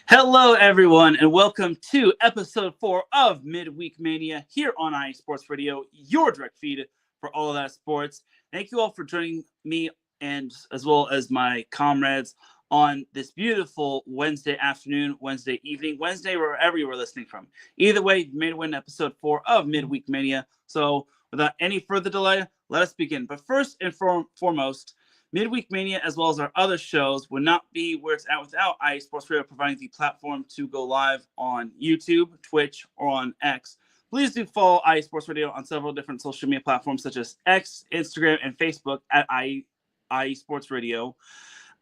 Hello, everyone, and welcome to episode 4 of Midweek Mania here on IE Sports Radio, your direct feed for all of that sports. Thank you all for joining me and as well as my comrades on this beautiful Wednesday afternoon, Wednesday evening, Wednesday, wherever you were listening from. Either way, you made it in episode 4 of Midweek Mania. So without any further delay, let us begin. But first and foremost, Midweek Mania, as well as our other shows, would not be where it's at without IE Sports Radio providing the platform to go live on YouTube, Twitch, or on X. Please do follow IE Sports Radio on several different social media platforms such as X, Instagram, and Facebook at IE Sports Radio,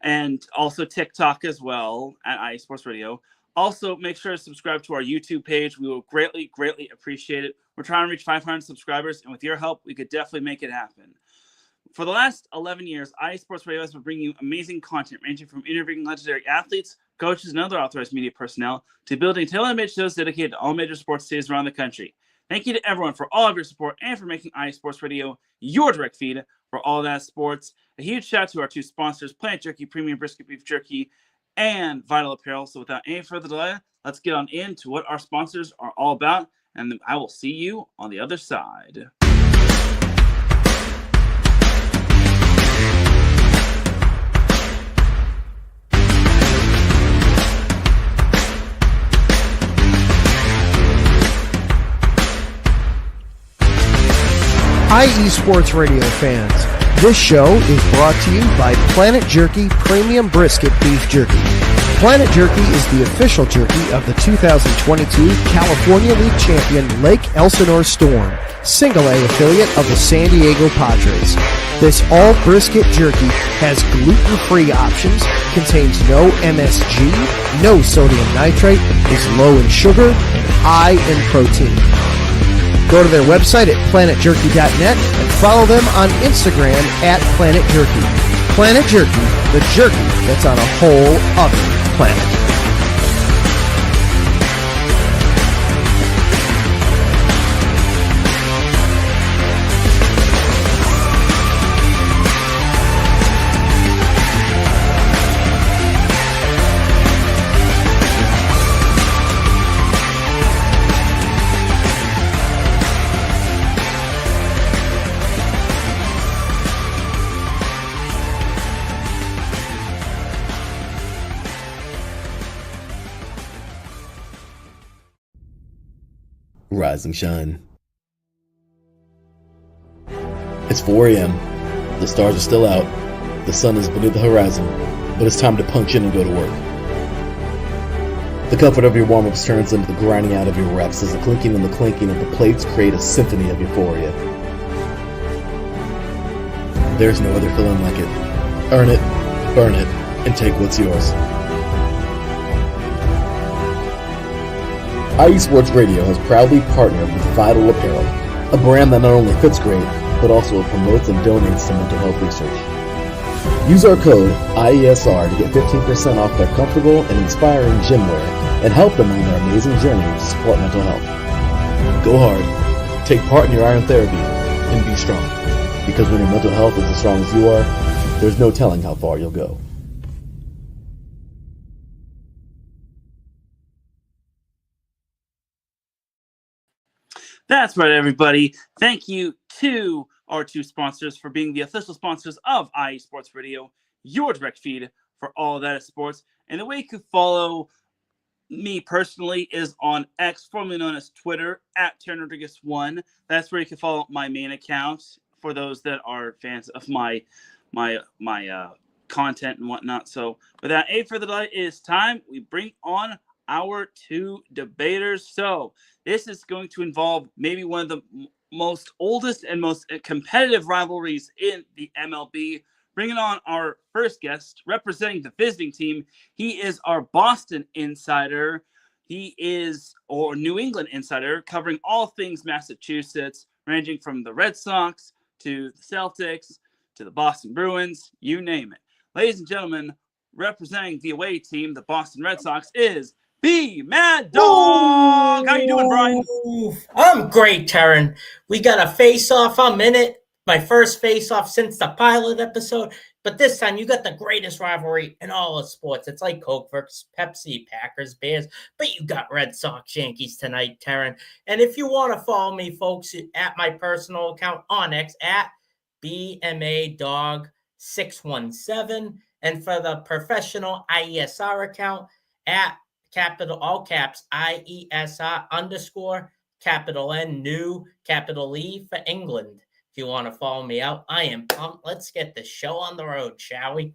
and also TikTok as well at IE Sports Radio. Also, make sure to subscribe to our YouTube page. We will greatly, greatly appreciate it. We're trying to reach 500 subscribers, and with your help, we could definitely make it happen. For the last 11 years, IE Sports Radio has been bringing you amazing content ranging from interviewing legendary athletes, coaches, and other authorized media personnel to building tailor-made shows dedicated to all major sports cities around the country. Thank you to everyone for all of your support and for making IE Sports Radio your direct feed for all that sports. A huge shout out to our two sponsors, Planet Jerky, Premium Brisket Beef Jerky, and Vital Apparel. So without any further delay, let's get on into what our sponsors are all about, and I will see you on the other side. IE Sports Radio fans, this show is brought to you by Planet Jerky Premium Brisket Beef Jerky. Planet Jerky is the official jerky of the 2022 California League champion Lake Elsinore Storm, Single A affiliate of the San Diego Padres. This all brisket jerky has gluten-free options, contains no MSG, no sodium nitrate, is low in sugar, and high in protein. Go to their website at planetjerky.net and follow them on Instagram at Planet Jerky. Planet Jerky, the jerky that's on a whole other planet. Rise and shine. It's 4 a.m. The stars are still out. The sun is beneath the horizon, but it's time to punch in and go to work. The comfort of your warm-ups turns into the grinding out of your reps as the clinking and the clanking of the plates create a symphony of euphoria. There's no other feeling like it. Earn it, burn it, and take what's yours. IE Sports Radio has proudly partnered with Vital Apparel, a brand that not only fits great, but also promotes and donates to mental health research. Use our code IESR to get 15% off their comfortable and inspiring gym wear and help them on their amazing journey to support mental health. Go hard, take part in your iron therapy, and be strong. Because when your mental health is as strong as you are, there's no telling how far you'll go. That's right, everybody. Thank you to our two sponsors for being the official sponsors of IE Sports Radio, your direct feed for all that is sports. And the way you can follow me personally is on X, formerly known as Twitter, at Teran Rodriguez 1. That's where you can follow my main account for those that are fans of my content and whatnot. So without any further delay, it is time we bring on our two debaters. So this is going to involve maybe one of the most oldest and most competitive rivalries in the MLB. Bringing on our first guest, representing the visiting team. He is our Boston insider. He is our New England insider, covering all things Massachusetts, ranging from the Red Sox to the Celtics to the Boston Bruins, you name it. Ladies and gentlemen, representing the away team, the Boston Red Sox, is B Mad Dog. How you doing, Brian? I'm great, Teran. We got a face-off. I'm in it. My first face-off since the pilot episode. But this time, you got the greatest rivalry in all of sports. It's like Coke versus Pepsi, Packers, Bears, but you got Red Sox, Yankees tonight, Teran. And if you want to follow me, folks, at my personal account on X, at BMADog617, and for the professional IESR account, at capital, all caps, IESR _ capital N, new, capital E for England. If you want to follow me out, I am pumped. Let's get the show on the road, shall we?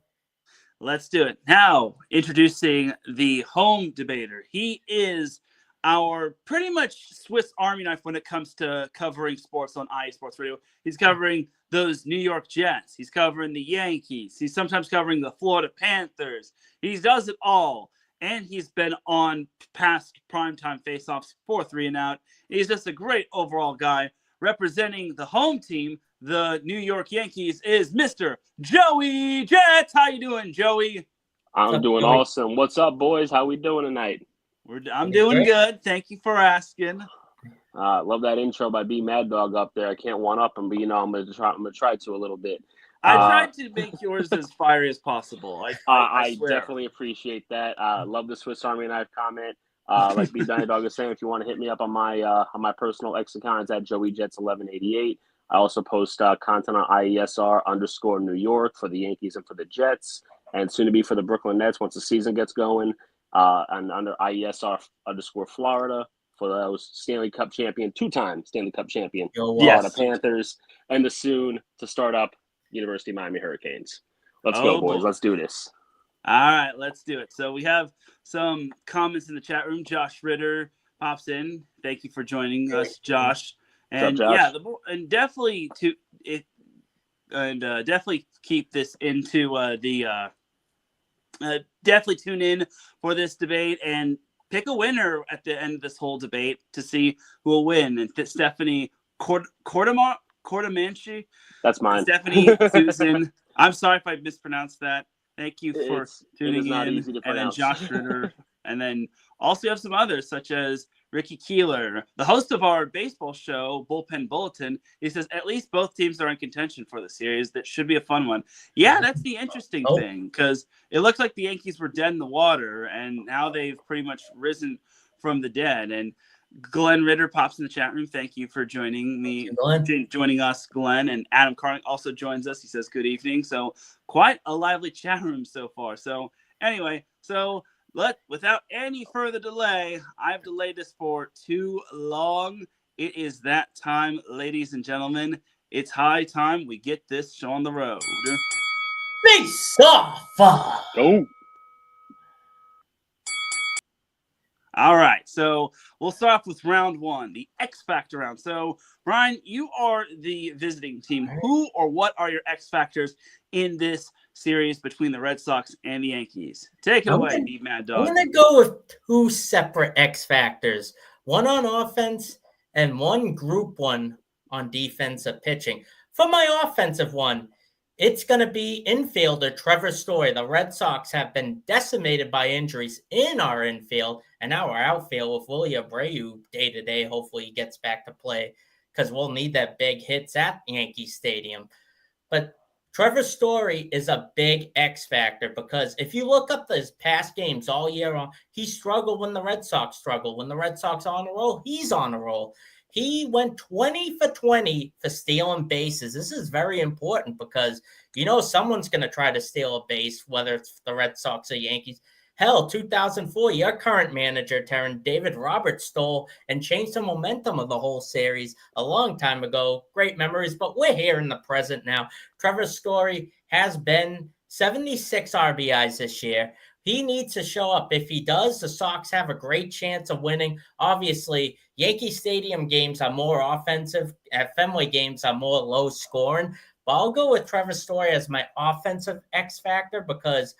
Let's do it. Now, introducing the home debater. He is our pretty much Swiss Army knife when it comes to covering sports on IE Sports Radio. He's covering those New York Jets. He's covering the Yankees. He's sometimes covering the Florida Panthers. He does it all. And he's been on past primetime faceoffs for 3 and Out. He's just a great overall guy. Representing the home team, the New York Yankees, is Mr. Joey Jets. How you doing, Joey? I'm doing awesome. What's up, boys? How we doing tonight? I'm doing good. Thank you for asking. Love that intro by B Mad Dog up there. I can't one up him, but I'm gonna try to a little bit. I tried to make yours as fiery as possible. I definitely appreciate that. Love the Swiss Army knife comment. Like B Mad Dog is saying, if you want to hit me up on my personal X account, it's at JoeyJets1188. I also post content on IESR _ New York for the Yankees and for the Jets, and soon to be for the Brooklyn Nets once the season gets going. And under IESR _ Florida for those Stanley Cup champion, 2-time Stanley Cup champion, Florida Panthers, and the soon to start up University of Miami Hurricanes. Let's go, boys. Let's do this. All right, let's do it. So we have some comments in the chat room. Josh Ritter pops in. Thank you for joining us, Josh. And Josh? Yeah, definitely definitely keep this into definitely tune in for this debate and pick a winner at the end of this whole debate to see who will win. And Stephanie Cordamanchi. That's mine. Stephanie Susan. I'm sorry if I mispronounced that. Thank you for tuning in. Easy to and then pronounce. Josh Ritter. And then also you have some others such as Ricky Keeler, the host of our baseball show, Bullpen Bulletin. He says, at least both teams are in contention for the series. That should be a fun one. Yeah, that's the interesting thing because it looks like the Yankees were dead in the water, and now they've pretty much risen from the dead. And Glenn Ritter pops in the chat room. Thank you for joining me, joining us, Glenn. And Adam Carnick also joins us. He says, good evening. So quite a lively chat room so far. So anyway, without any further delay, I've delayed this for too long. It is that time, ladies and gentlemen. It's high time we get this show on the road. Face off! Go. All right, so we'll start off with round 1, the X Factor round. So, Brian, you are the visiting team. Who or what are your X Factors in this series between the Red Sox and the Yankees? Take it away, B Mad Dog. I'm going to go with 2 separate X Factors, one on offense and one group one on defensive pitching. For my offensive one, it's going to be infielder Trevor Story. The Red Sox have been decimated by injuries in our infield, and now our outfield with Willie Abreu day-to-day. Hopefully he gets back to play because we'll need that big hits at Yankee Stadium. But Trevor Story is a big X factor because if you look up his past games all year on, he struggled when the Red Sox struggled. When the Red Sox are on a roll, he's on a roll. He went 20 for 20 for stealing bases. This is very important because, someone's going to try to steal a base, whether it's the Red Sox or Yankees. Hell, 2004, your current manager, Teran, David Roberts, stole and changed the momentum of the whole series a long time ago. Great memories, but we're here in the present now. Trevor Story has been 76 RBIs this year. He needs to show up. If he does, the Sox have a great chance of winning. Obviously, Yankee Stadium games are more offensive. At Fenway games are more low scoring. But I'll go with Trevor Story as my offensive X factor because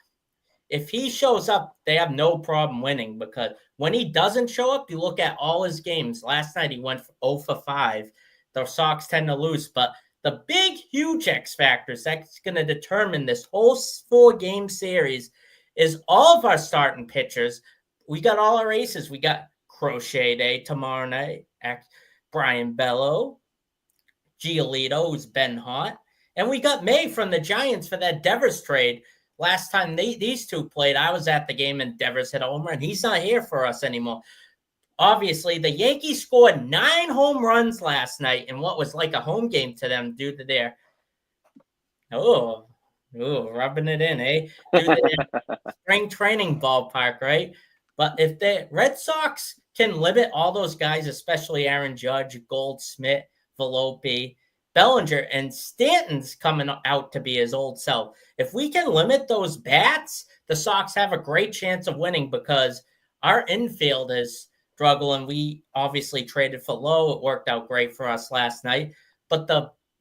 if he shows up, they have no problem winning because when he doesn't show up, you look at all his games. Last night, he went 0 for 5. The Sox tend to lose, but the big, huge X factors that's going to determine this whole 4-game series is all of our starting pitchers. We got all our aces. We got Crochet Day tomorrow night, Brian Bello, Giolito, who's been hot, And we got May from the Giants for that Devers trade. Last time these two played, I was at the game and Devers hit a homer, and he's not here for us anymore. Obviously, the Yankees scored 9 home runs last night in what was like a home game to them due to their rubbing it in, eh? Due to their spring training ballpark, right? But if the Red Sox can limit all those guys, especially Aaron Judge, Goldschmidt, Volpe, Bellinger, and Stanton's coming out to be his old self. If we can limit those bats, the Sox have a great chance of winning because our infield is struggling. We obviously traded for Lowe. It worked out great for us last night. But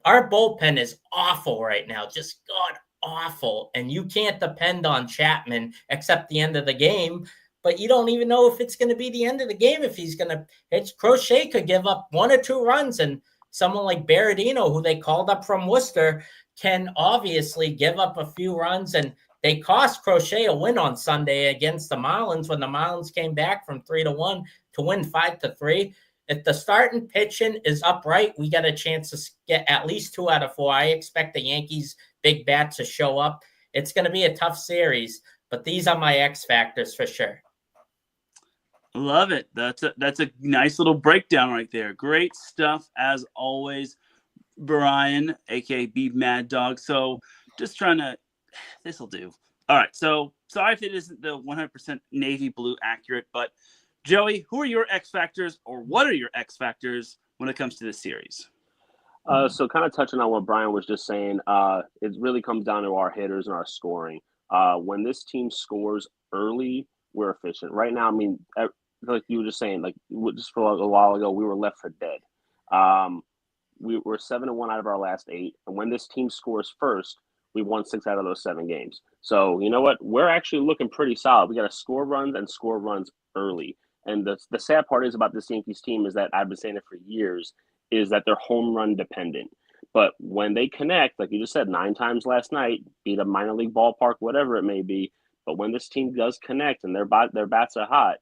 our bullpen is awful right now, just god awful. And you can't depend on Chapman except the end of the game. But you don't even know if it's going to be the end of the game if he's going to pitch. Crochet could give up 1 or 2 runs, and someone like Berardino, who they called up from Worcester, can obviously give up a few runs, and they cost Crochet a win on Sunday against the Marlins when the Marlins came back from 3-1 to win 5-3. If the starting pitching is upright, we got a chance to get at least 2 out of 4. I expect the Yankees' big bats to show up. It's going to be a tough series, but these are my X factors for sure. Love it. That's a nice little breakdown right there. Great stuff as always, Brian, aka Be Mad Dog. So just trying to, this'll do. All right. So sorry if it isn't the 100% navy blue accurate, but Joey, who are your X factors, or what are your X factors when it comes to this series? So kind of touching on what Brian was just saying, it really comes down to our hitters and our scoring. When this team scores early, we're efficient. Right now, I mean, like you were just saying, like just for a while ago, we were left for dead. We were 7-1 out of our last 8, and when this team scores first, we won 6 out of those 7 games. So you know what? We're actually looking pretty solid. We got to score runs early. And the sad part is about this Yankees team is that I've been saying it for years, is that they're home run dependent. But when they connect, like you just said, 9 times last night, beat a minor league ballpark, whatever it may be. But when this team does connect and their bats are hot,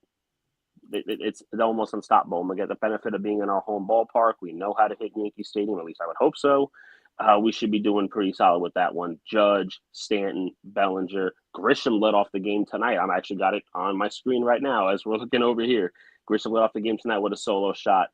it's almost unstoppable. And we get the benefit of being in our home ballpark. We know how to hit Yankee Stadium, at least I would hope so. We should be doing pretty solid with that one. Judge, Stanton, Bellinger, Grisham led off the game tonight. I'm actually got it on my screen right now as we're looking over here. Grisham led off the game tonight with a solo shot.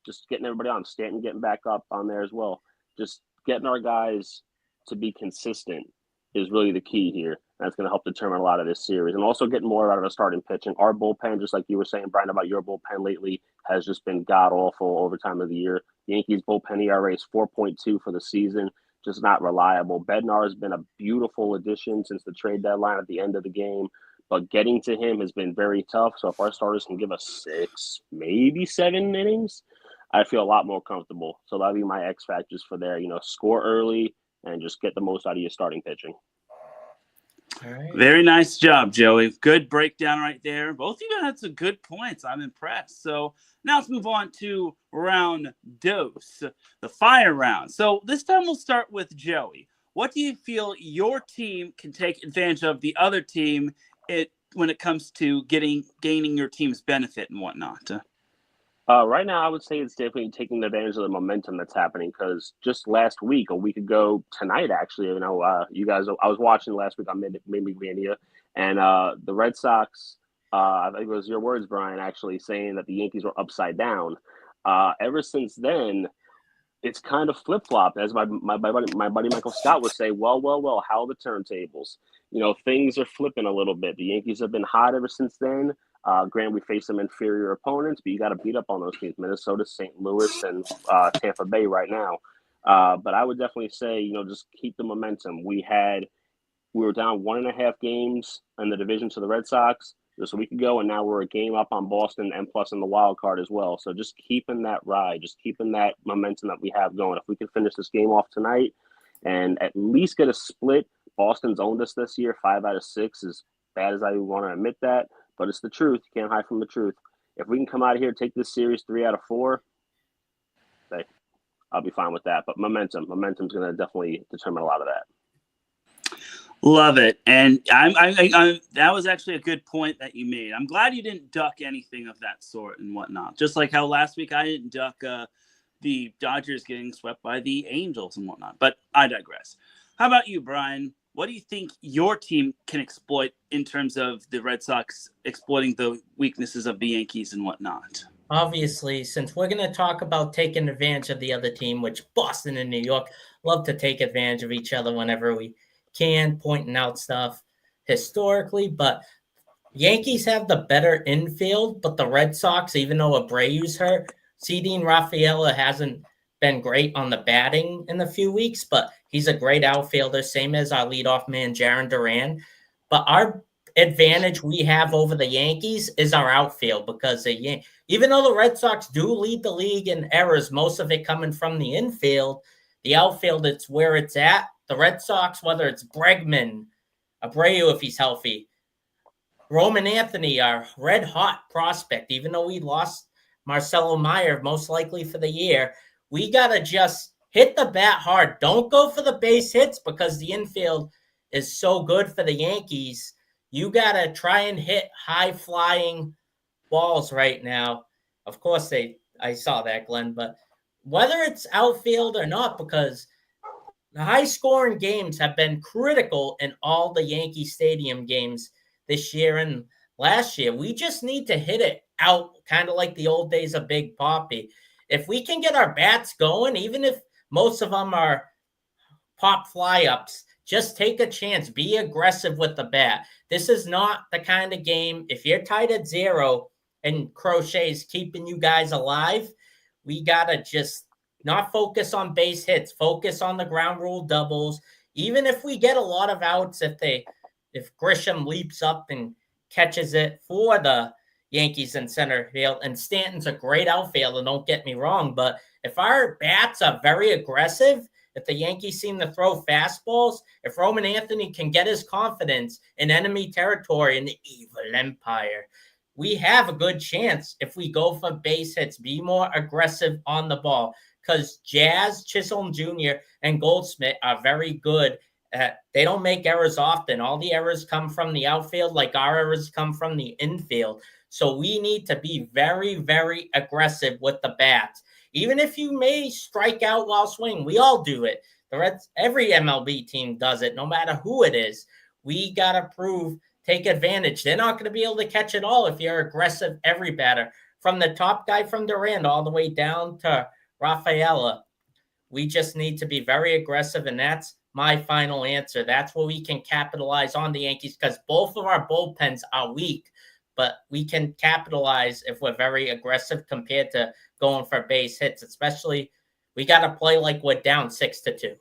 Just getting everybody on. Stanton getting back up on there as well. Just getting our guys to be consistent is really the key here. That's going to help determine a lot of this series. And also getting more out of the starting pitching. Our bullpen, just like you were saying, Brian, about your bullpen lately, has just been god-awful over time of the year. The Yankees' bullpen ERA is 4.2 for the season, just not reliable. Bednar has been a beautiful addition since the trade deadline at the end of the game, but getting to him has been very tough. So if our starters can give us 6, maybe 7 innings, I feel a lot more comfortable. So that'll be my X factors for there. Score early and just get the most out of your starting pitching. All right. Very nice job, Joey. Good breakdown right there. Both of you had some good points. I'm impressed. So now let's move on to round dose, the fire round. So this time we'll start with Joey. What do you feel your team can take advantage of the other team when it comes to gaining your team's benefit and whatnot? Right now, I would say it's definitely taking advantage of the momentum that's happening because just last week, a week ago tonight, actually, you guys, I was watching last week on Midweek Mania, and the Red Sox, I think it was your words, Brian, actually saying that the Yankees were upside down. Ever since then, it's kind of flip-flopped. As my buddy Michael Scott would say, well, how are the turntables? Things are flipping a little bit. The Yankees have been hot ever since then. Granted, we face some inferior opponents, but you got to beat up on those teams, Minnesota, St. Louis, and Tampa Bay right now. But I would definitely say, just keep the momentum. We were down 1.5 games in the division to the Red Sox just a week ago, and now we're a game up on Boston and plus in the wild card as well. So just keeping that ride, just keeping that momentum that we have going. If we can finish this game off tonight and at least get a split, Boston's owned us this year, 5 out of 6, as bad as I want to admit that. But it's the truth. You can't hide from the truth. If we can come out of here, take this series 3 out of 4, I'll be fine with that. But momentum's going to definitely determine a lot of that. Love it. And that was actually a good point that you made. I'm glad you didn't duck anything of that sort and whatnot. Just like how last week I didn't duck the Dodgers getting swept by the Angels and whatnot. But I digress. How about you, Brian? What do you think your team can exploit in terms of the Red Sox exploiting the weaknesses of the Yankees and whatnot? Obviously, since we're going to talk about taking advantage of the other team, which Boston and New York love to take advantage of each other whenever we can, pointing out stuff historically. But Yankees have the better infield, but the Red Sox, even though Abreu's hurt, Cedine Rafaela hasn't been great on the batting in a few weeks, but he's a great outfielder, same as our leadoff man, Jarren Duran. But our advantage we have over the Yankees is our outfield, because even though the Red Sox do lead the league in errors, most of it coming from the infield, the outfield, it's where it's at. The Red Sox, whether it's Bregman, Abreu if he's healthy, Roman Anthony, our red-hot prospect, even though we lost Marcelo Meyer most likely for the year, we got to just hit the bat hard. Don't go for the base hits because the infield is so good for the Yankees. You got to try and hit high-flying balls right now. Of course, I saw that, Glenn, but whether it's outfield or not, because the high-scoring games have been critical in all the Yankee Stadium games this year and last year. We just need to hit it out, kind of like the old days of Big Papi. If we can get our bats going, even if most of them are pop fly-ups, just take a chance. Be aggressive with the bat. This is not the kind of game, if you're tied at 0 and Crochet's keeping you guys alive, we got to just not focus on base hits. Focus on the ground rule doubles. Even if we get a lot of outs, if Grisham leaps up and catches it for the Yankees in center field, and Stanton's a great outfielder, don't get me wrong, but if our bats are very aggressive, if the Yankees seem to throw fastballs, if Roman Anthony can get his confidence in enemy territory in the evil empire, we have a good chance if we go for base hits, be more aggressive on the ball, because Jazz, Chisholm Jr., and Goldschmidt are very good. They don't make errors often. All the errors come from the outfield, like our errors come from the infield. So we need to be very, very aggressive with the bats. Even if you may strike out while swinging, we all do it. Every MLB team does it, no matter who it is. We got to take advantage. They're not going to be able to catch it all if you're aggressive every batter. From the top guy from Durant all the way down to Rafaela. We just need to be very aggressive, and that's my final answer. That's where we can capitalize on the Yankees, because both of our bullpens are weak, but we can capitalize if we're very aggressive compared to going for base hits. Especially, we got to play like we're down 6-2.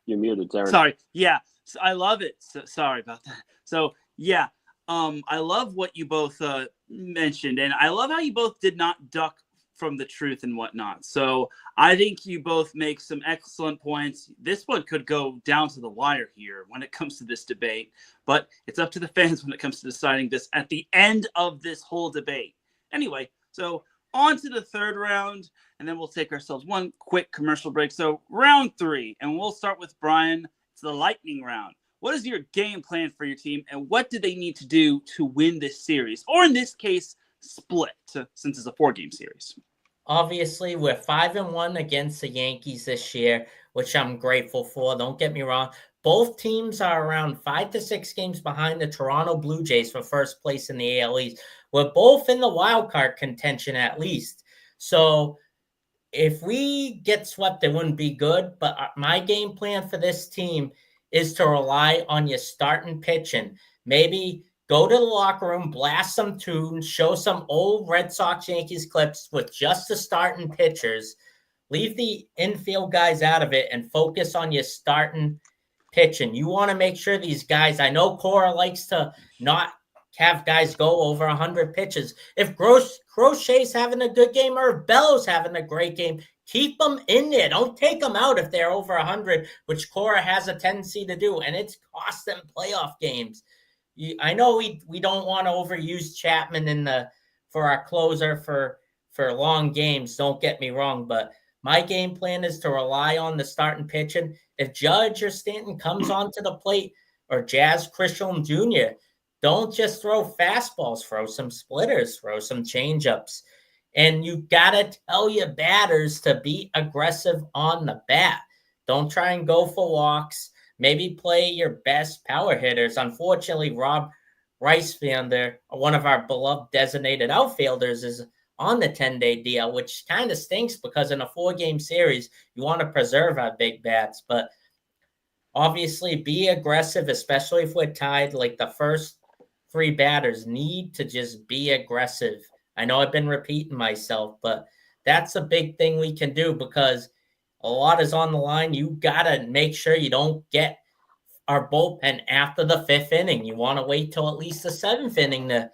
You're muted, Teran. Sorry. Yeah, so I love it. Sorry about that. So, yeah, I love what you both mentioned, and I love how you both did not duck from the truth and whatnot. So I think you both make some excellent points. This one could go down to the wire here when it comes to this debate, but it's up to the fans when it comes to deciding this at the end of this whole debate. Anyway, so on to the third round, and then we'll take ourselves one quick commercial break. So round 3, and we'll start with Brian. It's the lightning round. What is your game plan for your team, and what do they need to do to win this series? Or in this case, split, since it's a 4-game series. Obviously, we're 5-1 against the Yankees this year, which I'm grateful for. Don't get me wrong. Both teams are around 5 to 6 games behind the Toronto Blue Jays for first place in the AL East. We're both in the wild card contention at least. So if we get swept, it wouldn't be good. But my game plan for this team is to rely on your starting pitching. Maybe go to the locker room, blast some tunes, show some old Red Sox Yankees clips with just the starting pitchers. Leave the infield guys out of it and focus on your starting pitching. You want to make sure these guys, I know Cora likes to not have guys go over 100 pitches. If Crochet's having a good game or if Bellows having a great game, keep them in there. Don't take them out if they're over 100, which Cora has a tendency to do, and it's cost them playoff games. I know we don't want to overuse Chapman for our closer for long games. Don't get me wrong, but my game plan is to rely on the starting pitching. If Judge or Stanton comes onto the plate, or Jazz Chisholm Jr., don't just throw fastballs, throw some splitters, throw some changeups. And you got to tell your batters to be aggressive on the bat. Don't try and go for walks. Maybe play your best power hitters. Unfortunately, Rob Ricefielder, one of our beloved designated outfielders, is on the 10-day DL, which kind of stinks because in a 4-game series, you want to preserve our big bats. But obviously, be aggressive, especially if we're tied. Like the first 3 batters need to just be aggressive. I know I've been repeating myself, but that's a big thing we can do because a lot is on the line. You got to make sure you don't get our bullpen after the 5th inning. You want to wait till at least the 7th inning to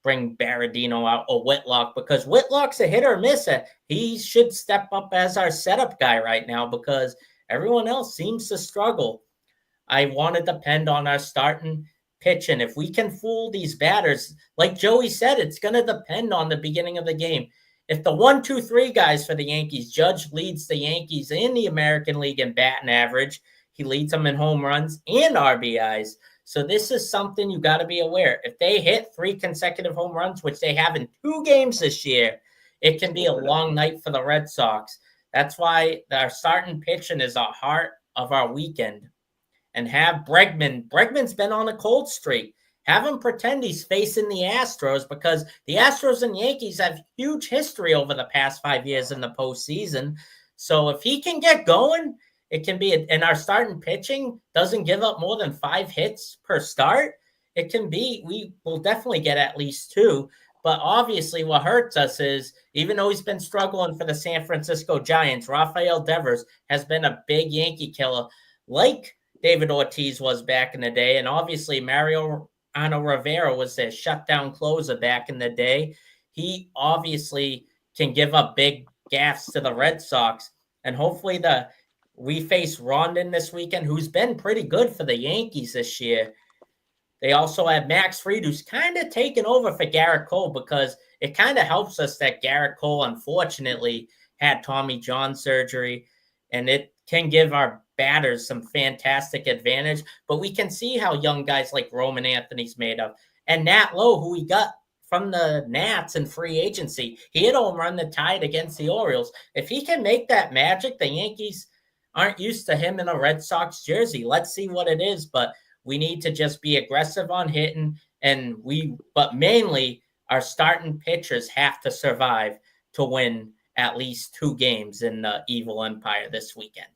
bring Berardino out or Whitlock, because Whitlock's a hit or miss. He should step up as our setup guy right now because everyone else seems to struggle. I want to depend on our starting pitching. If we can fool these batters, like Joey said, it's going to depend on the beginning of the game. If the 1, 2, 3 guys for the Yankees, Judge leads the Yankees in the American League in batting average, he leads them in home runs and RBIs. So this is something you got to be aware. If they hit 3 consecutive home runs, which they have in 2 games this year, it can be a long night for the Red Sox. That's why our starting pitching is the heart of our weekend. And have Bregman. Bregman's been on a cold streak. Have him pretend he's facing the Astros because the Astros and Yankees have huge history over the past 5 years in the postseason. So if he can get going, it can be, and our starting pitching doesn't give up more than 5 hits per start, it can be, we will definitely get at least 2. But obviously what hurts us is, even though he's been struggling for the San Francisco Giants, Rafael Devers has been a big Yankee killer, like David Ortiz was back in the day. And obviously Mariano Rivera was their shutdown closer back in the day. He obviously can give up big gaffes to the Red Sox. And hopefully we face Rondon this weekend, who's been pretty good for the Yankees this year. They also have Max Fried, who's kind of taken over for Garrett Cole because it kind of helps us that Garrett Cole, unfortunately, had Tommy John surgery. And it can give our batters some fantastic advantage, but we can see how young guys like Roman Anthony's made of. And Nat Lowe, who we got from the Nats in free agency, he had home run the Tide against the Orioles. If he can make that magic, the Yankees aren't used to him in a Red Sox jersey. Let's see what it is, but we need to just be aggressive on hitting, but mainly our starting pitchers have to survive to win at least 2 games in the Evil Empire this weekend.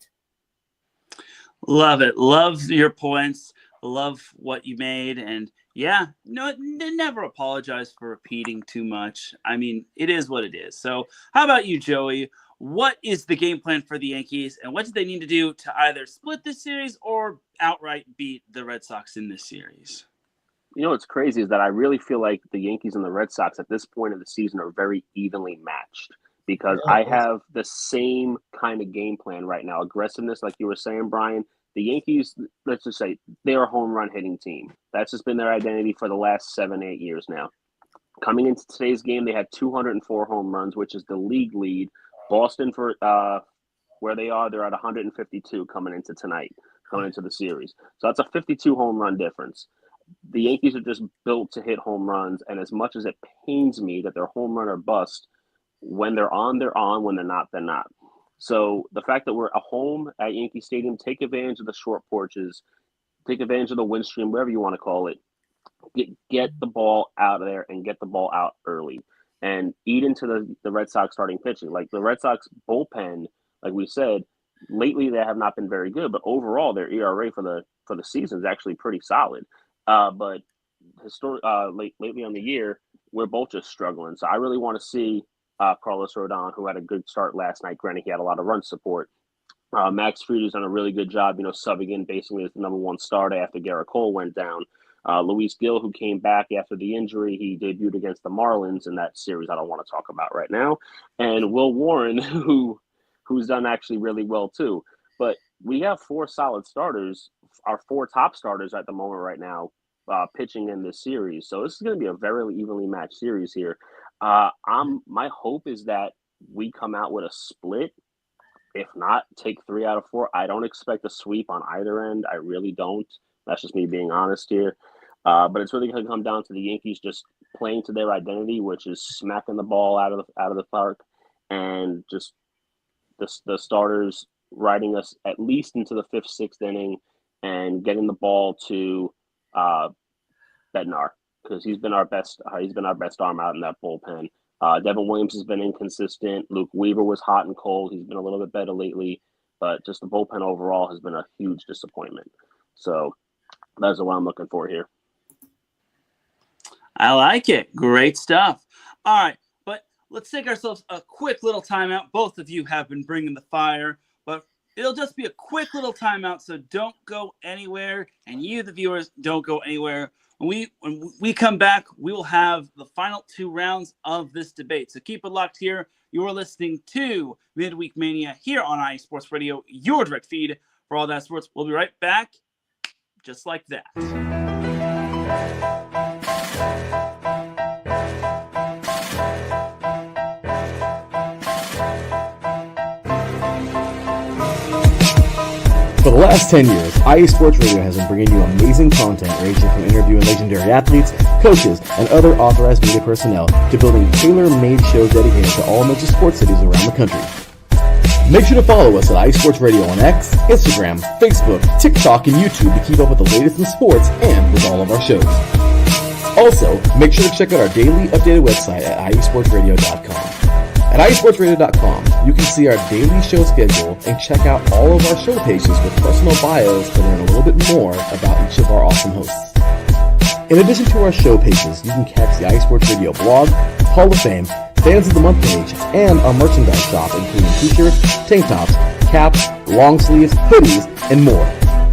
Love it. Love your points. Love what you made. And yeah, no, never apologize for repeating too much. I mean, it is what it is. So how about you, Joey? What is the game plan for the Yankees, and what do they need to do to either split this series or outright beat the Red Sox in this series? You know what's crazy is that I really feel like the Yankees and the Red Sox at this point of the season are very evenly matched because I have the same kind of game plan right now. Aggressiveness, like you were saying, Brian. The Yankees, let's just say, they're a home run hitting team. That's just been their identity for the last 7-8 years now. Coming into today's game, they had 204 home runs, which is the league lead. Boston, for where they are, they're at 152 coming into tonight, going into the series. So that's a 52 home run difference. The Yankees are just built to hit home runs, and as much as it pains me that they're home run or bust, when they're on, they're on. When they're not, they're not. So the fact that we're at home at Yankee Stadium, take advantage of the short porches, take advantage of the wind stream, whatever you want to call it. Get the ball out of there and get the ball out early and eat into the Red Sox starting pitching. Like the Red Sox bullpen, like we said, lately they have not been very good, but overall their ERA for the season is actually pretty solid. But lately on the year, we're both just struggling. So I really want to see Carlos Rodon, who had a good start last night. Granted, he had a lot of run support. Max Fried has done a really good job, subbing in basically as the number 1 starter after Garrett Cole went down. Luis Gil, who came back after the injury, he debuted against the Marlins in that series I don't want to talk about right now. And Will Warren, who's done actually really well too. But we have 4 solid starters, our 4 top starters at the moment right now, pitching in this series. So this is going to be a very evenly matched series here. My hope is that we come out with a split. If not, take 3 out of 4. I don't expect a sweep on either end. I really don't. That's just me being honest here. But it's really going to come down to the Yankees just playing to their identity, which is smacking the ball out of the park, and just the starters riding us at least into the 5th, 6th inning, and getting the ball to Bednar, because he's been our best arm out in that bullpen. Devin Williams has been inconsistent. Luke Weaver was hot and cold. He's been a little bit better lately, but just the bullpen overall has been a huge disappointment. So that's what I'm looking for here. I like it. Great stuff. All right, but let's take ourselves a quick little timeout. Both of you have been bringing the fire, but it'll just be a quick little timeout, so don't go anywhere, and you, the viewers, don't go anywhere. When we come back, we will have the final 2 rounds of this debate. So keep it locked here. You are listening to Midweek Mania here on IE Sports Radio, your direct feed for all that sports. We'll be right back, just like that. For the last 10 years, IE Sports Radio has been bringing you amazing content ranging from interviewing legendary athletes, coaches, and other authorized media personnel to building tailor-made shows dedicated to all major sports cities around the country. Make sure to follow us at IE Sports Radio on X, Instagram, Facebook, TikTok, and YouTube to keep up with the latest in sports and with all of our shows. Also, make sure to check out our daily updated website at iesportsradio.com. At iesportsradio.com, you can see our daily show schedule and check out all of our show pages with personal bios to learn a little bit more about each of our awesome hosts. In addition to our show pages, you can catch the iSports Radio blog, Hall of Fame, Fans of the Month page, and our merchandise shop, including t-shirts, tank tops, caps, long sleeves, hoodies, and more.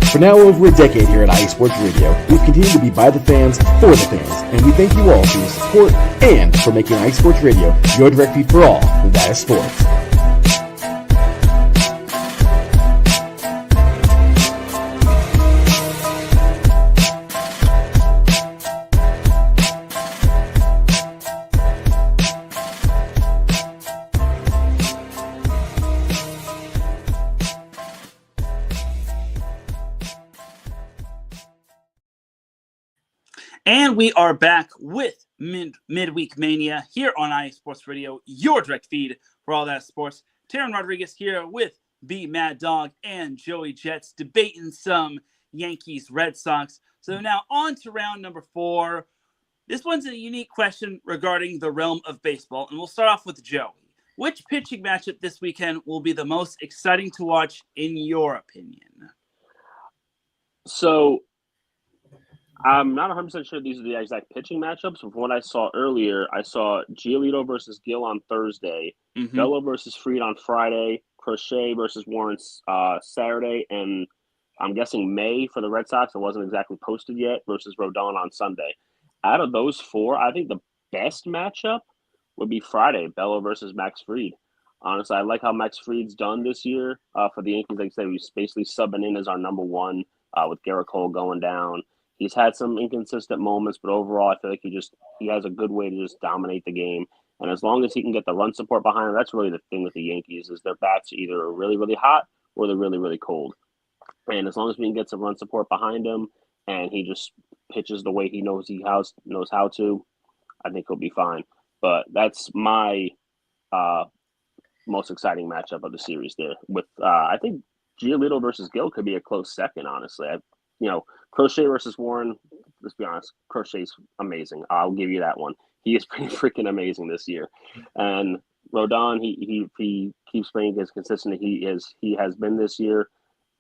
For now over a decade here at IE Sports Radio, we've continued to be by the fans, for the fans, and we thank you all for your support and for making IE Sports Radio your direct feed for all that is sports. And we are back with Midweek Mania here on IE Sports Radio, your direct feed for all that sports. Teran Rodriguez here with B Mad Dog and Joey Jets debating some Yankees Red Sox. So now on to round number 4. This one's a unique question regarding the realm of baseball, and we'll start off with Joey. Which pitching matchup this weekend will be the most exciting to watch in your opinion? So I'm not 100% sure these are the exact pitching matchups, but from what I saw earlier, I saw Giolito versus Gill on Thursday, Bello versus Fried on Friday, Crochet versus Warren Saturday, and I'm guessing May for the Red Sox, it wasn't exactly posted yet, versus Rodon on Sunday. Out of those 4, I think the best matchup would be Friday, Bello versus Max Fried. Honestly, I like how Max Fried's done this year for the Yankees. Like I said, he's basically subbing in as our number 1 with Garrett Cole going down. He's had some inconsistent moments, but overall, I feel like he has a good way to just dominate the game. And as long as he can get the run support behind him, that's really the thing with the Yankees is their bats either are really, really hot or they're really, really cold. And as long as we can get some run support behind him and he just pitches the way he knows how to, I think he'll be fine. But that's my most exciting matchup of the series there. With I think Giolito versus Gill could be a close second, honestly. Crochet versus Warren, let's be honest, Crochet's amazing. I'll give you that one. He is pretty freaking amazing this year. And Rodon, he keeps playing as consistent as he has been this year.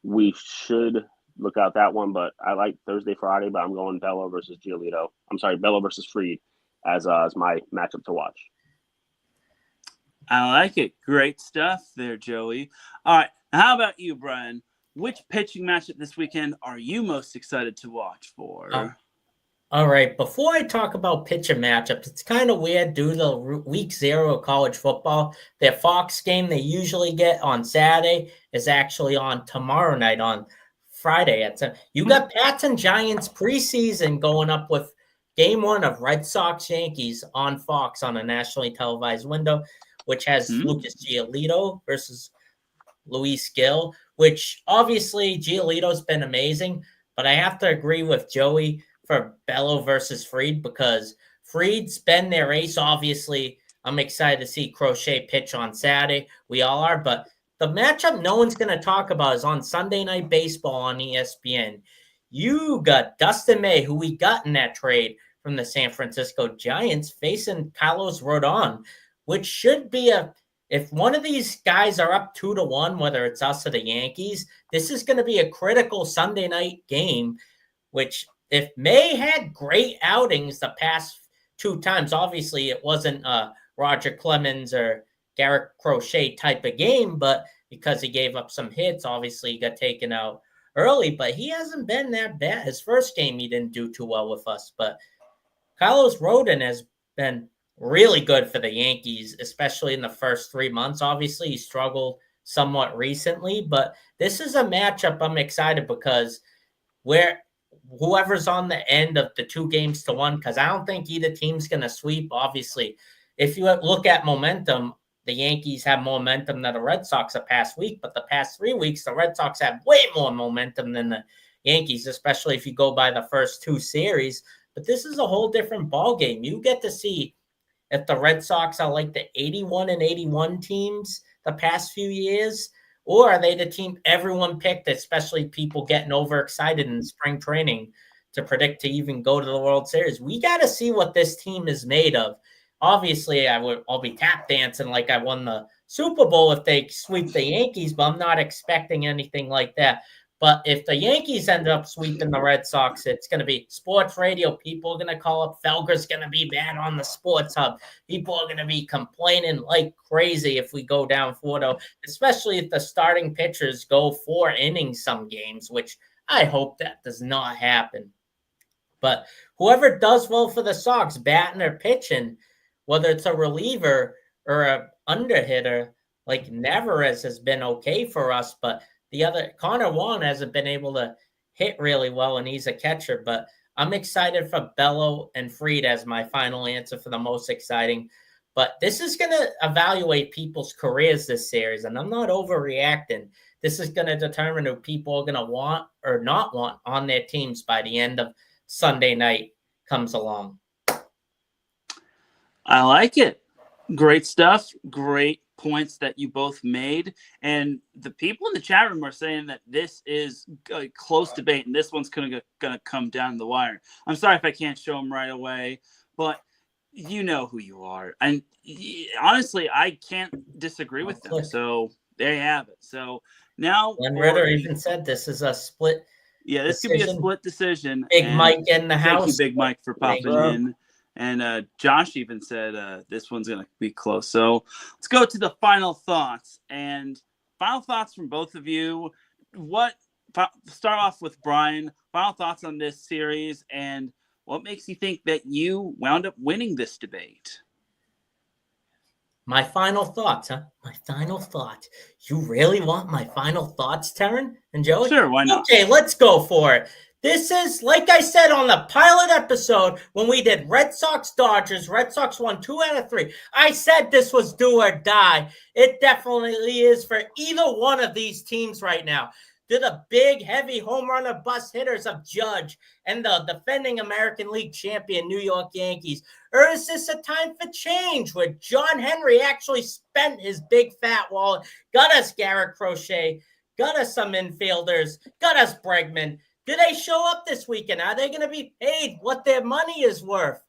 We should look out that one, but I like Thursday, Friday, but I'm going Bello versus Giolito. I'm sorry, Bello versus Fried as my matchup to watch. I like it. Great stuff there, Joey. All right. Now how about you, Brian? Which pitching matchup this weekend are you most excited to watch for? All right. Before I talk about pitching matchups, it's kind of weird due to week 0 of college football. Their Fox game they usually get on Saturday is actually on tomorrow night on Friday at 10. You got Pats and Giants preseason going up with game 1 of Red Sox Yankees on Fox on a nationally televised window, which has Lucas Giolito versus Luis Gil, which obviously Giolito's been amazing, but I have to agree with Joey. for Bello versus Fried because Fried's been their ace. Obviously, I'm excited to see Crochet pitch on Saturday. We all are, but the matchup no one's going to talk about is on Sunday Night Baseball on ESPN. You got Dustin May, who we got in that trade from the San Francisco Giants, facing Carlos Rodon, which should be if one of these guys are up 2-1, whether it's us or the Yankees, this is going to be a critical Sunday night game, which if May had great outings the past 2 times, obviously it wasn't Roger Clemens or Garrett Crochet type of game, but because he gave up some hits, obviously he got taken out early, but he hasn't been that bad. His first game, he didn't do too well with us, but Carlos Rodon has been really good for the Yankees, especially in the first 3 months. Obviously, he struggled somewhat recently, but this is a matchup I'm excited because where whoever's on the end of the 2-1, because I don't think either team's going to sweep. Obviously, if you look at momentum, the Yankees have momentum than the Red Sox the past week, but the past 3 weeks, the Red Sox have way more momentum than the Yankees, especially if you go by the first 2 series. But this is a whole different ballgame. You get to see if the Red Sox are like the 81-81 teams the past few years, or are they the team everyone picked, especially people getting overexcited in spring training to predict to even go to the World Series? We got to see what this team is made of. Obviously, I'll be tap dancing like I won the Super Bowl if they sweep the Yankees, but I'm not expecting anything like that. But if the Yankees end up sweeping the Red Sox, it's going to be sports radio. People are going to call up. Felger's going to be bad on the Sports Hub. People are going to be complaining like crazy if we go down 4-0, especially if the starting pitchers go 4 innings some games, which I hope that does not happen. But whoever does well for the Sox, batting or pitching, whether it's a reliever or an underhitter, like Nevarez has been okay for us, but the other, Connor Juan, hasn't been able to hit really well, and he's a catcher. But I'm excited for Bello and Fried as my final answer for the most exciting. But this is going to evaluate people's careers this series, and I'm not overreacting. This is going to determine who people are going to want or not want on their teams by the end of Sunday night comes along. I like it. Great stuff. Great points that you both made. And the people in the chat room are saying that this is a close debate, and this one's going to come down the wire. I'm sorry if I can't show them right away, but you know who you are. And honestly, I can't disagree with them. So there you have it. So now Glenn Ritter even said this is a split. Yeah, this could be a split decision. Big Mike in the house. Thank you, Big Mike, for popping in. And Josh even said this one's going to be close. So let's go to the final thoughts. And final thoughts from both of you. Start off with Brian. Final thoughts on this series, and what makes you think that you wound up winning this debate? My final thoughts, huh? My final thought. You really want my final thoughts, Teran and Joey? Sure, why not? Okay, let's go for it. This is, like I said on the pilot episode, when we did Red Sox Dodgers, Red Sox won 2 out of 3. I said this was do or die. It definitely is for either one of these teams right now. They're the big, heavy home run or bust hitters of Judge and the defending American League champion New York Yankees. Or is this a time for change where John Henry actually spent his big fat wallet, got us Garrett Crochet, got us some infielders, got us Bregman? Do they show up this weekend? Are they going to be paid what their money is worth?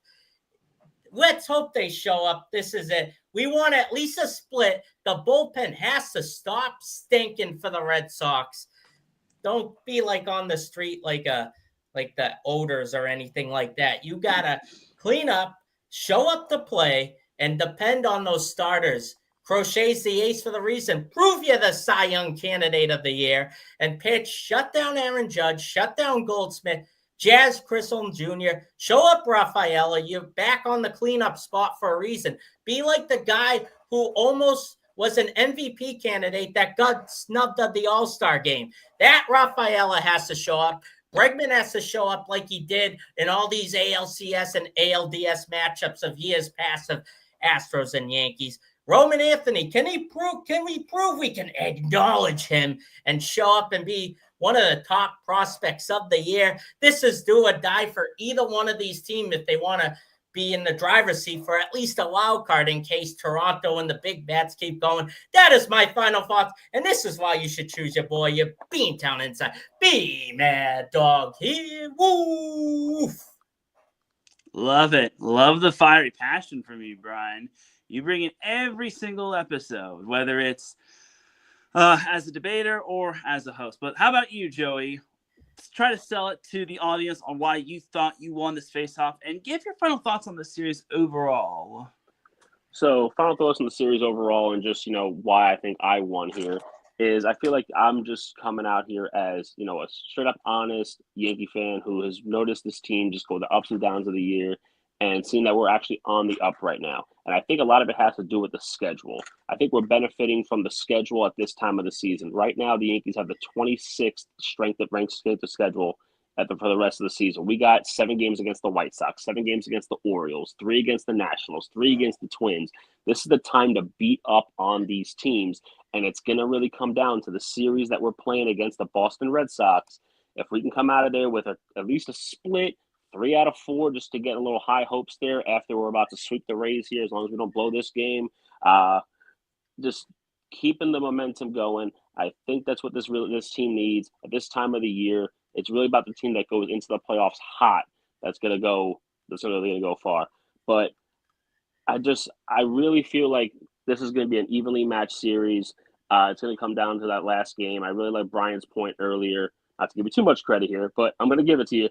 Let's hope they show up. This is it. We want at least a split. The bullpen has to stop stinking for the Red Sox. Don't be like on the street like the odors or anything like that. You got to clean up, show up to play, and depend on those starters. Crochet's the ace for the reason. Prove you're the Cy Young candidate of the year and pitch. Shut down Aaron Judge. Shut down Goldsmith. Jazz Chisholm Jr. Show up Rafaela. You're back on the cleanup spot for a reason. Be like the guy who almost was an MVP candidate that got snubbed at the All-Star game. That Rafaela has to show up. Bregman has to show up like he did in all these ALCS and ALDS matchups of years past of Astros and Yankees. Roman Anthony, can we prove we can acknowledge him and show up and be one of the top prospects of the year? This is do or die for either one of these teams if they want to be in the driver's seat for at least a wild card in case Toronto and the Big Bats keep going. That is my final thoughts, and this is why you should choose your boy, your Beantown Inside. Be Mad Dog here. Woof. Love it. Love the fiery passion from you, Brian. You bring it every single episode, whether it's as a debater or as a host. But how about you, Joey? Let's try to sell it to the audience on why you thought you won this face-off and give your final thoughts on the series overall. So, final thoughts on the series overall and just, why I think I won here is I feel like I'm just coming out here as, a straight-up honest Yankee fan who has noticed this team just go the ups and downs of the year and seeing that we're actually on the up right now. And I think a lot of it has to do with the schedule. I think we're benefiting from the schedule at this time of the season. Right now, the Yankees have the 26th ranked strength of schedule for the rest of the season. We got 7 games against the White Sox, 7 games against the Orioles, 3 against the Nationals, 3 against the Twins. This is the time to beat up on these teams, and it's going to really come down to the series that we're playing against the Boston Red Sox. If we can come out of there with at least a split, 3 out of 4, just to get a little high hopes there after we're about to sweep the Rays here, as long as we don't blow this game. Just keeping the momentum going. I think that's what this team needs at this time of the year. It's really about the team that goes into the playoffs hot. That's really going to go far. But I really feel like this is going to be an evenly matched series. It's going to come down to that last game. I really like Brian's point earlier. Not to give you too much credit here, but I'm going to give it to you.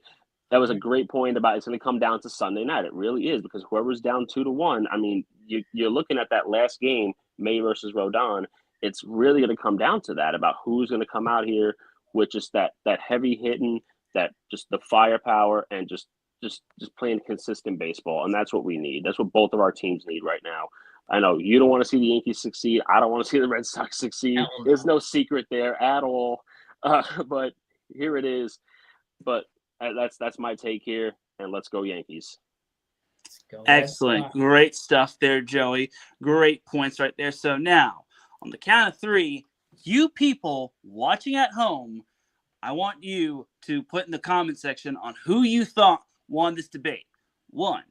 That was a great point about it's going to come down to Sunday night. It really is, because whoever's down 2-1, I mean, you're looking at that last game, May versus Rodon. It's really going to come down to that, about who's going to come out here with just that heavy hitting, that just the firepower, and just playing consistent baseball. And that's what we need. That's what both of our teams need right now. I know you don't want to see the Yankees succeed. I don't want to see the Red Sox succeed. There's no secret there at all. But here it is. But that's my take here, and let's go Yankees. Excellent. Great stuff there, Joey. Great points right there. So now, on the count of 3, you people watching at home, I want you to put in the comment section on who you thought won this debate. 1,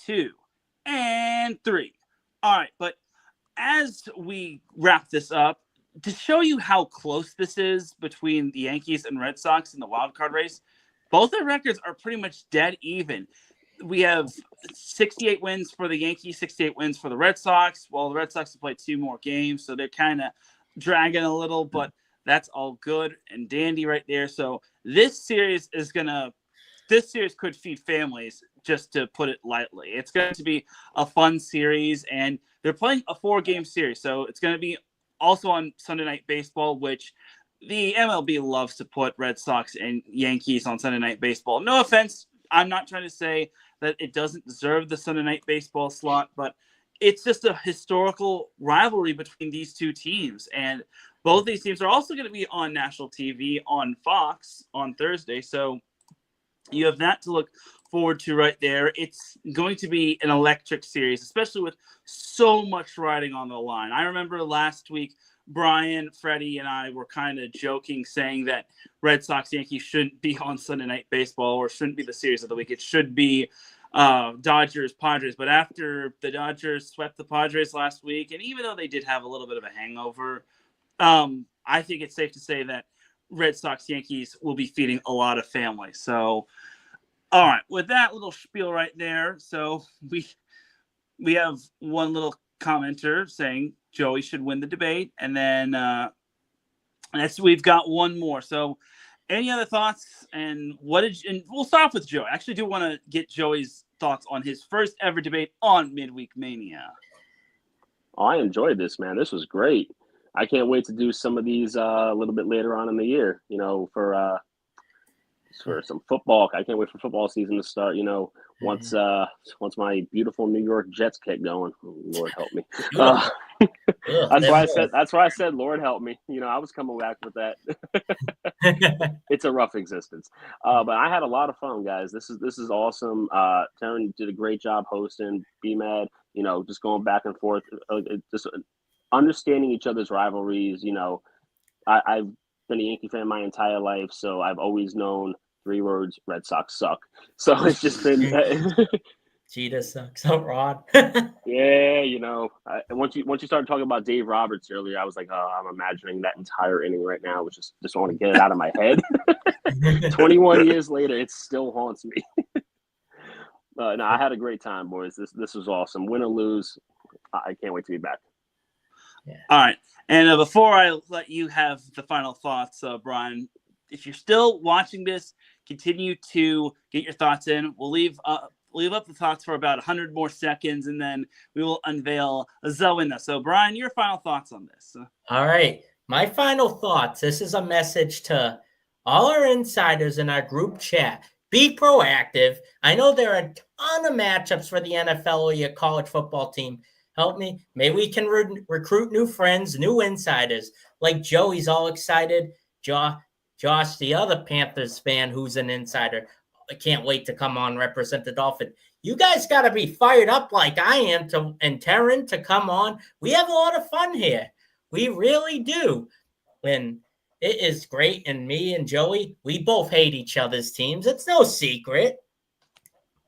2, and 3. All right, but as we wrap this up, to show you how close this is between the Yankees and Red Sox in the wild card race, both their records are pretty much dead even. We have 68 wins for the Yankees, 68 wins for the Red Sox. Well, the Red Sox have played 2 more games, so they're kind of dragging a little, but that's all good and dandy right there. So this series could feed families, just to put it lightly. It's going to be a fun series, and they're playing a 4-game series, so it's going to be also on Sunday Night Baseball, which the MLB loves to put Red Sox and Yankees on Sunday Night Baseball. No offense. I'm not trying to say that it doesn't deserve the Sunday Night Baseball slot, but it's just a historical rivalry between these two teams. And both these teams are also going to be on national TV on Fox on Thursday. So you have that to look forward to right there. It's going to be an electric series, especially with so much riding on the line. I remember last week, Brian, Freddie, and I were kind of joking, saying that Red Sox Yankees shouldn't be on Sunday Night Baseball, or shouldn't be the series of the week. It should be Dodgers Padres. But after the Dodgers swept the Padres last week, and even though they did have a little bit of a hangover, I think it's safe to say that Red Sox Yankees will be feeding a lot of families. So, all right, with that little spiel right there, so we have one little commenter saying Joey should win the debate, and then we've got one more. So, any other thoughts? And we'll start off with Joey. I actually do want to get Joey's thoughts on his first ever debate on Midweek Mania. Oh, I enjoyed this, man. This was great. I can't wait to do some of these a little bit later on in the year. For some football. I can't wait for football season to start. once my beautiful New York Jets get going, Lord help me. That's why I said, Lord help me. I was coming back with that. It's a rough existence. But I had a lot of fun, guys. This is awesome. Teran did a great job hosting. B-Mad, just going back and forth, just understanding each other's rivalries. I've been a Yankee fan my entire life, so I've always known 3 words: Red Sox suck. So it's just been Cheetah sucks. So Rod. Yeah, once you started talking about Dave Roberts earlier, I was like, oh, I'm imagining that entire inning right now, which just want to get it out of my head. 21 years later, it still haunts me. No, I had a great time, boys. This was awesome. Win or lose, I can't wait to be back. Yeah. All right. And before I let you have the final thoughts, Brian, if you're still watching this, continue to get your thoughts in. We'll leave up the thoughts for about 100 more seconds, and then we will unveil the winner. So, Brian, your final thoughts on this. All right. My final thoughts. This is a message to all our insiders in our group chat. Be proactive. I know there are a ton of matchups for the NFL or your college football team. Help me. Maybe we can recruit new friends, new insiders. Like Joey's all excited. Josh, the other Panthers fan who's an insider, I can't wait to come on represent the Dolphins. You guys got to be fired up like I am and Teran to come on. We have a lot of fun here. We really do. And it is great. And me and Joey, we both hate each other's teams. It's no secret.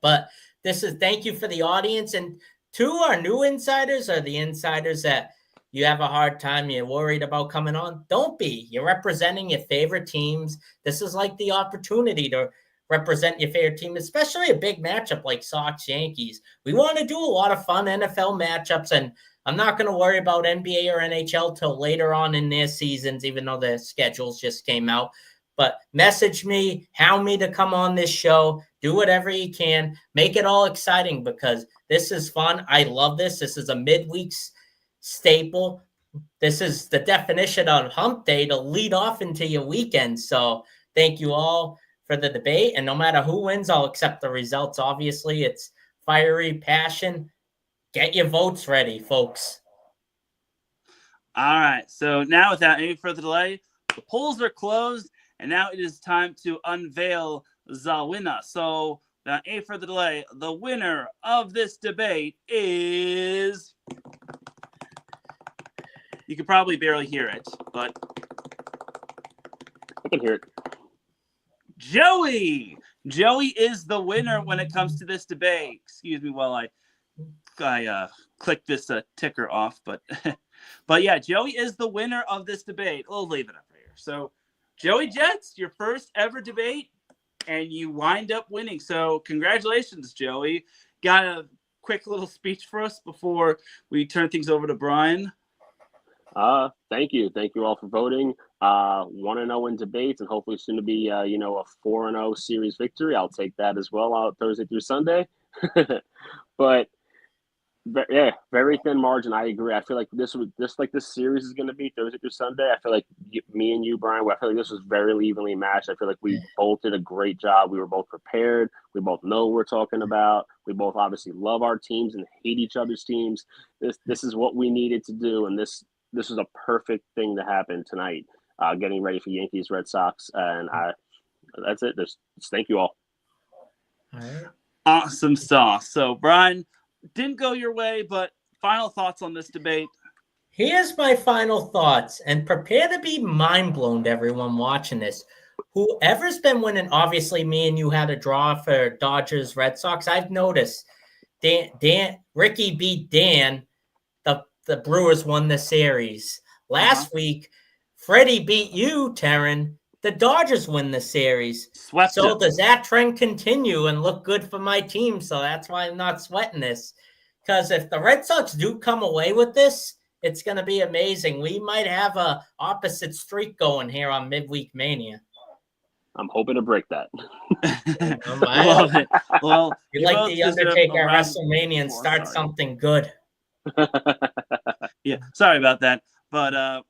But thank you for the audience. And to our new insiders, or the insiders that you have a hard time, you're worried about coming on, don't be. You're representing your favorite teams. This is like the opportunity to represent your favorite team, especially a big matchup like Sox-Yankees. We want to do a lot of fun NFL matchups, and I'm not going to worry about NBA or NHL till later on in their seasons, even though their schedules just came out. But message me, hound me to come on this show. Do whatever you can. Make it all exciting because this is fun. I love this. This is a midweek staple. This is the definition of hump day to lead off into your weekend. So thank you all for the debate. And no matter who wins, I'll accept the results. Obviously, it's fiery passion. Get your votes ready, folks. All right. So now, without any further delay, the polls are closed. And now it is time to unveil the winner. So, without any further delay, the winner of this debate is... You can probably barely hear it, but... I can hear it. Joey! Joey is the winner when it comes to this debate. Excuse me while I click this ticker off. But yeah, Joey is the winner of this debate. We'll leave it up here. So... Joey Jets, your first ever debate, and you wind up winning. So congratulations, Joey. Got a quick little speech for us before we turn things over to Brian? Thank you. Thank you all for voting. 1-0 in debates, and hopefully soon to be, a 4-0 series victory. I'll take that as well out Thursday through Sunday. But yeah, very thin margin. I agree. I feel like this series is going to be Thursday through Sunday. I feel like me and you, Brian, I feel like this was very evenly matched. I feel like we both did a great job. We were both prepared. We both know what we're talking about. We both obviously love our teams and hate each other's teams. This is what we needed to do, and this was a perfect thing to happen tonight. Getting ready for Yankees, Red Sox, and that's it. Thank you all. All right. Awesome sauce. So, Brian, didn't go your way, but final thoughts on this debate? Here's my final thoughts, and prepare to be mind blown to everyone watching this. Whoever's been winning, obviously me and you had a draw for Dodgers, Red Sox. I've noticed Ricky beat Dan. The Brewers won the series. Last week, Freddie beat you, Teran. The Dodgers win the series. So does that trend continue and look good for my team? So that's why I'm not sweating this. Because if the Red Sox do come away with this, it's going to be amazing. We might have a opposite streak going here on Midweek Mania. I'm hoping to break that. Well, you like the Undertaker at WrestleMania and start something good. Yeah, sorry about that. But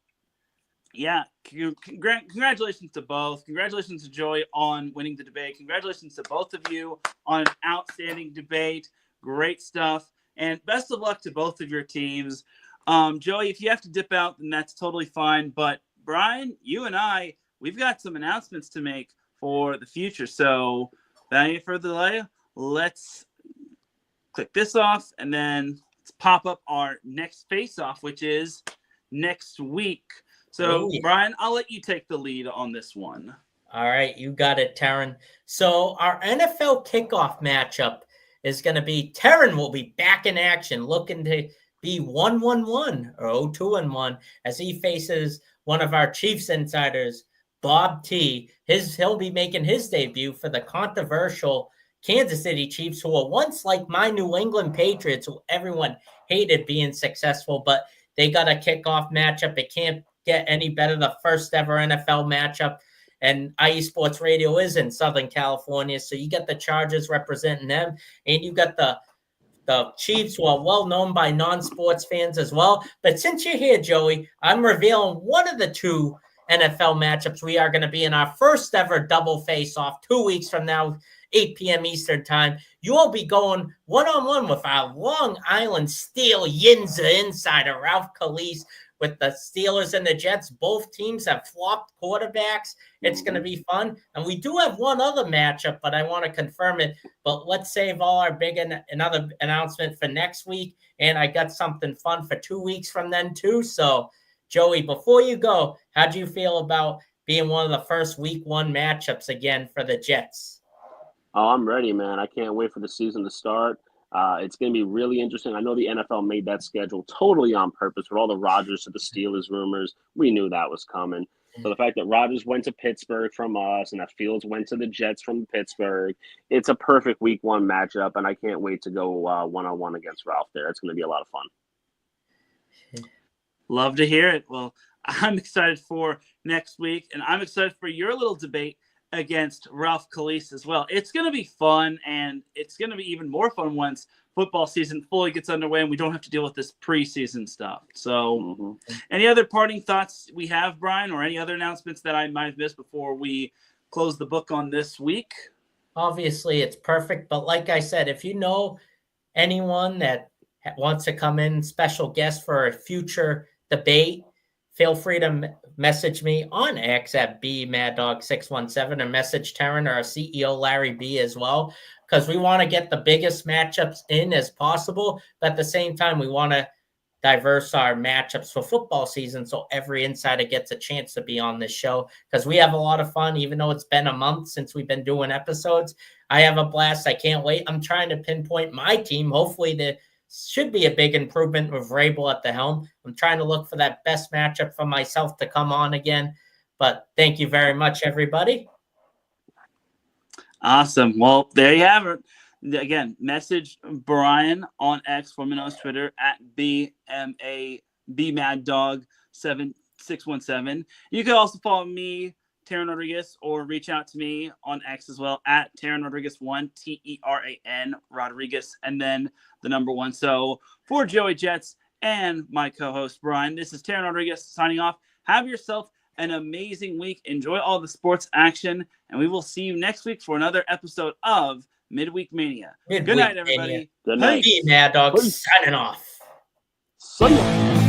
Yeah, congratulations to both. Congratulations to Joey on winning the debate. Congratulations to both of you on an outstanding debate. Great stuff. And best of luck to both of your teams. Joey, if you have to dip out, then that's totally fine. But Brian, you and I, we've got some announcements to make for the future. So without any further delay, let's click this off and then let's pop up our next face-off, which is next week. So, Brian, I'll let you take the lead on this one. All right, you got it, Teran. So our NFL kickoff matchup is going to be Teran will be back in action, looking to be 1-1-1 or 0-2-1 as he faces one of our Chiefs insiders, Bob T. He'll be making his debut for the controversial Kansas City Chiefs, who were once like my New England Patriots, who everyone hated being successful, but they got a kickoff matchup. It can't get any better. The first ever NFL matchup, and IE Sports Radio is in Southern California, so you get the Chargers representing them, and you got the Chiefs, who are well known by non-sports fans as well. But since you're here, Joey, I'm revealing one of the two NFL matchups we are going to be in our first ever double face-off 2 weeks from now, 8 p.m. Eastern time. You will be going one-on-one with our Long Island Steel Yinza insider, Ralph Calise, with the Steelers and the Jets. Both teams have flopped quarterbacks. It's going to be fun. And we do have one other matchup, but I want to confirm it. But let's save all our big another announcement for next week. And I got something fun for 2 weeks from then too. So, Joey, before you go, how do you feel about being one of the first week one matchups again for the Jets? Oh, I'm ready, man. I can't wait for the season to start. It's going to be really interesting. I know the NFL made that schedule totally on purpose with all the Rodgers to the Steelers rumors. We knew that was coming. So the fact that Rodgers went to Pittsburgh from us and that Fields went to the Jets from Pittsburgh, it's a perfect week one matchup, and I can't wait to go one-on-one against Ralph there. It's going to be a lot of fun. Love to hear it. Well, I'm excited for next week, and I'm excited for your little debate against Ralph Calise as well. It's going to be fun, and it's going to be even more fun once football season fully gets underway and we don't have to deal with this preseason stuff. So any other parting thoughts we have, Brian, or any other announcements that I might have missed before we close the book on this week? Obviously, it's perfect. But like I said, if you know anyone that wants to come in, special guest for a future debate, feel free to message me on X at BMadDog617 or message Teran or our CEO Larry B as well, because we want to get the biggest matchups in as possible. But at the same time, we want to diverse our matchups for football season so every insider gets a chance to be on this show, because we have a lot of fun. Even though it's been a month since we've been doing episodes, I have a blast. I can't wait. I'm trying to pinpoint my team. Hopefully there should be a big improvement with Vrabel at the helm. I'm trying to look for that best matchup for myself to come on again. But thank you very much, everybody. Awesome. Well, there you have it. Again, message Brian on X, formerly known as Twitter, at BMadDog617. You can also follow me, Teran Rodriguez, or reach out to me on X as well at Teran Rodriguez1, Teran Rodriguez, and then the number 1. So for Joey Jets and my co-host Brian, this is Teran Rodriguez signing off. Have yourself an amazing week. Enjoy all the sports action, and we will see you next week for another episode of Midweek Mania. Good night, everybody. Good night. Mad Dog signing off. See ya.